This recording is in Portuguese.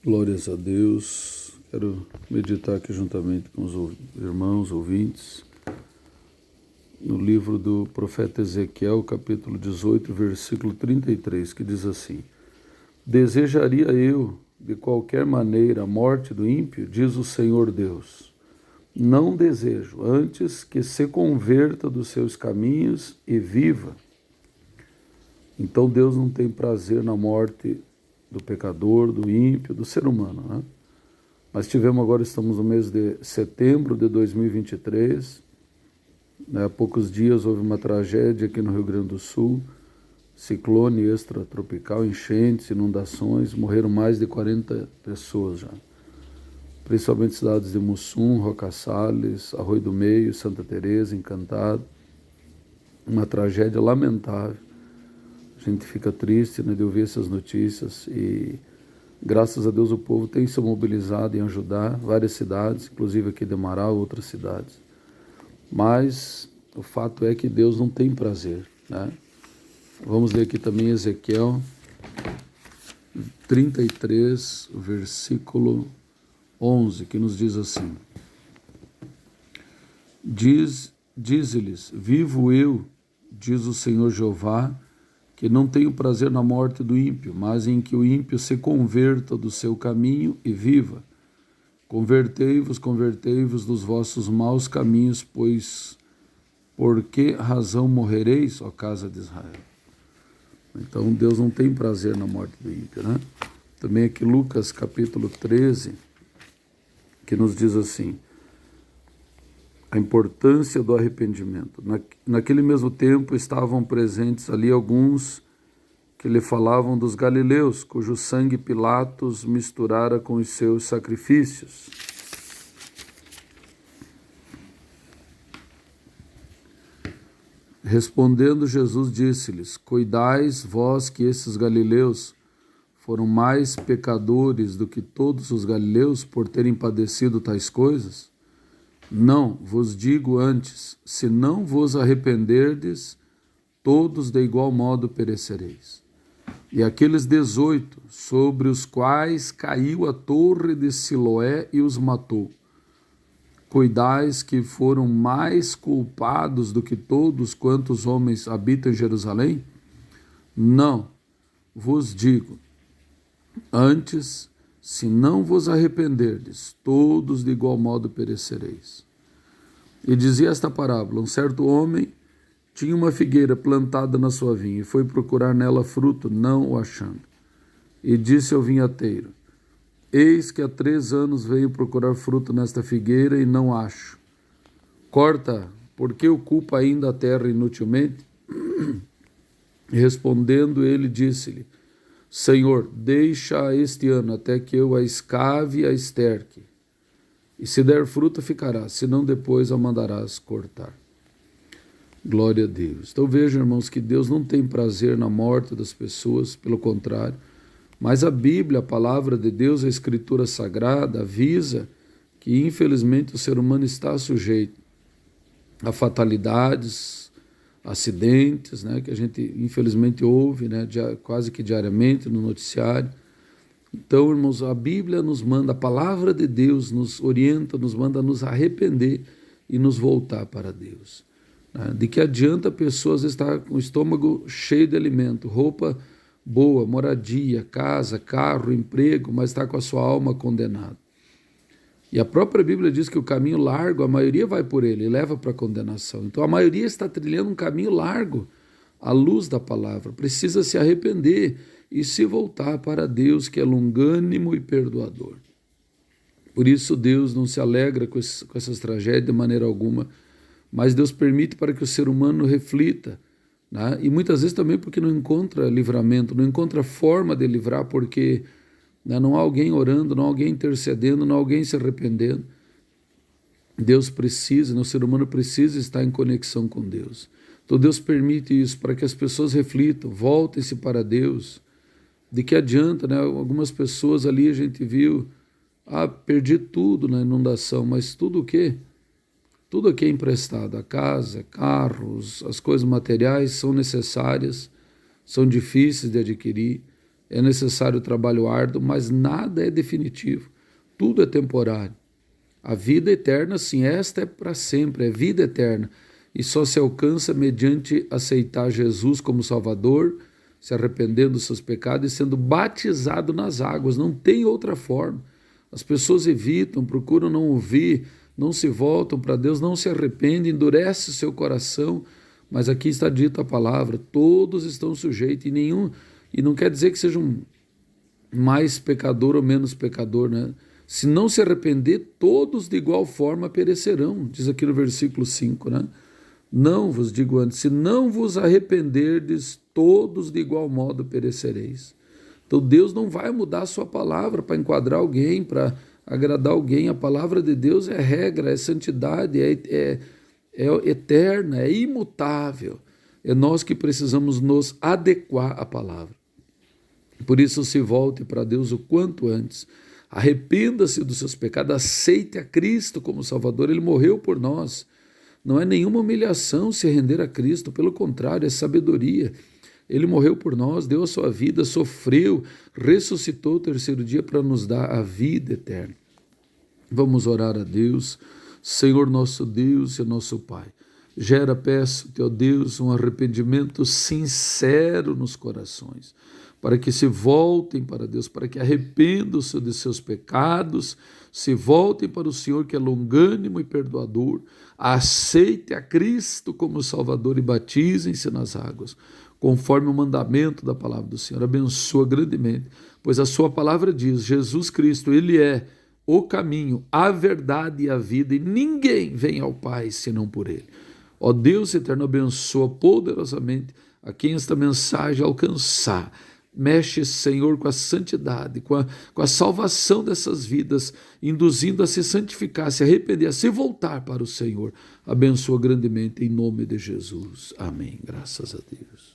Glórias a Deus. Quero meditar aqui juntamente com os irmãos ouvintes no livro do profeta Ezequiel, capítulo 18, versículo 33, que diz assim: Desejaria eu, de qualquer maneira, a morte do ímpio, diz o Senhor Deus. Não desejo, antes que se converta dos seus caminhos e viva. Então Deus não tem prazer na morte do pecador, do ímpio, do ser humano, né? Nós estamos no mês de setembro de 2023, né? Há poucos dias houve uma tragédia aqui no Rio Grande do Sul, ciclone extratropical, enchentes, inundações, morreram mais de 40 pessoas já, principalmente cidades de Mussum, Roca Salles, Arroio do Meio, Santa Teresa, Encantado, uma tragédia lamentável. A gente fica triste, né, de ouvir essas notícias e graças a Deus o povo tem se mobilizado em ajudar várias cidades, inclusive aqui de Marau, outras cidades. Mas o fato é que Deus não tem prazer, né? Vamos ler aqui também Ezequiel 33, versículo 11, que nos diz assim: Dize-lhes, vivo eu, diz o Senhor Jeová, que não tenho prazer na morte do ímpio, mas em que o ímpio se converta do seu caminho e viva. Convertei-vos dos vossos maus caminhos, pois por que razão morrereis, ó casa de Israel? Então Deus não tem prazer na morte do ímpio, né? Também aqui Lucas capítulo 13, que nos diz assim: a importância do arrependimento. Naquele mesmo tempo estavam presentes ali alguns que lhe falavam dos galileus, cujo sangue Pilatos misturara com os seus sacrifícios. Respondendo Jesus disse-lhes: Cuidais vós que esses galileus foram mais pecadores do que todos os galileus por terem padecido tais coisas? Não, vos digo antes, se não vos arrependerdes, todos de igual modo perecereis. E aqueles 18, sobre os quais caiu a torre de Siloé e os matou, cuidais que foram mais culpados do que todos quantos homens habitam em Jerusalém? Não, vos digo, antes, se não vos arrependerdes, todos de igual modo perecereis. E dizia esta parábola: um certo homem tinha uma figueira plantada na sua vinha e foi procurar nela fruto, não o achando. E disse ao vinhateiro: Eis que há 3 anos venho procurar fruto nesta figueira e não acho. Corta, porque ocupa ainda a terra inutilmente? E respondendo ele, disse-lhe: Senhor, deixa este ano até que eu a escave e a esterque. E se der fruto ficará, senão depois a mandarás cortar. Glória a Deus. Então vejam, irmãos, que Deus não tem prazer na morte das pessoas, pelo contrário. Mas a Bíblia, a palavra de Deus, a Escritura Sagrada, avisa que infelizmente o ser humano está sujeito a fatalidades, acidentes, né, que a gente infelizmente ouve, né, quase que diariamente no noticiário. Então, irmãos, a Bíblia nos manda, a palavra de Deus nos orienta, nos manda nos arrepender e nos voltar para Deus. De que adianta a pessoa às vezes estar com o estômago cheio de alimento, roupa boa, moradia, casa, carro, emprego, mas está com a sua alma condenada. E a própria Bíblia diz que o caminho largo, a maioria vai por ele e leva para a condenação. Então a maioria está trilhando um caminho largo à luz da palavra. Precisa se arrepender e se voltar para Deus, que é longânimo e perdoador. Por isso Deus não se alegra com essas tragédias de maneira alguma, mas Deus permite para que o ser humano reflita, né? E muitas vezes também porque não encontra livramento, não encontra forma de livrar, porque, né, não há alguém orando, não há alguém intercedendo, não há alguém se arrependendo. Deus precisa, né, o ser humano precisa estar em conexão com Deus. Então Deus permite isso para que as pessoas reflitam, voltem-se para Deus. De que adianta, né? Algumas pessoas ali a gente viu, perdi tudo na inundação, mas tudo o quê? Tudo aqui é emprestado, a casa, carros, as coisas materiais são necessárias, são difíceis de adquirir, é necessário trabalho árduo, mas nada é definitivo, tudo é temporário. A vida eterna, sim, esta é para sempre, é vida eterna, e só se alcança mediante aceitar Jesus como Salvador, se arrependendo dos seus pecados e sendo batizado nas águas, não tem outra forma. As pessoas evitam, procuram não ouvir, não se voltam para Deus, não se arrependem, endurece o seu coração, mas aqui está dita a palavra, todos estão sujeitos, e não quer dizer que seja um mais pecador ou menos pecador, né? Se não se arrepender, todos de igual forma perecerão, diz aqui no versículo 5, né? Não vos digo antes, se não vos arrependerdes, todos de igual modo perecereis. Então Deus não vai mudar a sua palavra para enquadrar alguém, para agradar alguém. A palavra de Deus é regra, é santidade, é eterna, é imutável. É nós que precisamos nos adequar à palavra. Por isso, se volte para Deus o quanto antes. Arrependa-se dos seus pecados, aceite a Cristo como Salvador. Ele morreu por nós. Não é nenhuma humilhação se render a Cristo, pelo contrário, é sabedoria. Ele morreu por nós, deu a sua vida, sofreu, ressuscitou o terceiro dia para nos dar a vida eterna. Vamos orar a Deus. Senhor nosso Deus e nosso Pai, gera, peço, teu Deus, um arrependimento sincero nos corações, para que se voltem para Deus, para que arrependam-se de seus pecados, se voltem para o Senhor que é longânimo e perdoador, aceite a Cristo como Salvador e batizem-se nas águas, conforme o mandamento da palavra do Senhor. Abençoa grandemente, pois a sua palavra diz, Jesus Cristo, Ele é o caminho, a verdade e a vida, e ninguém vem ao Pai senão por Ele. Ó Deus eterno, abençoa poderosamente a quem esta mensagem alcançar. Mexe, Senhor, com a santidade, com a salvação dessas vidas, induzindo a se santificar, a se arrepender, a se voltar para o Senhor. Abençoa grandemente em nome de Jesus. Amém. Graças a Deus.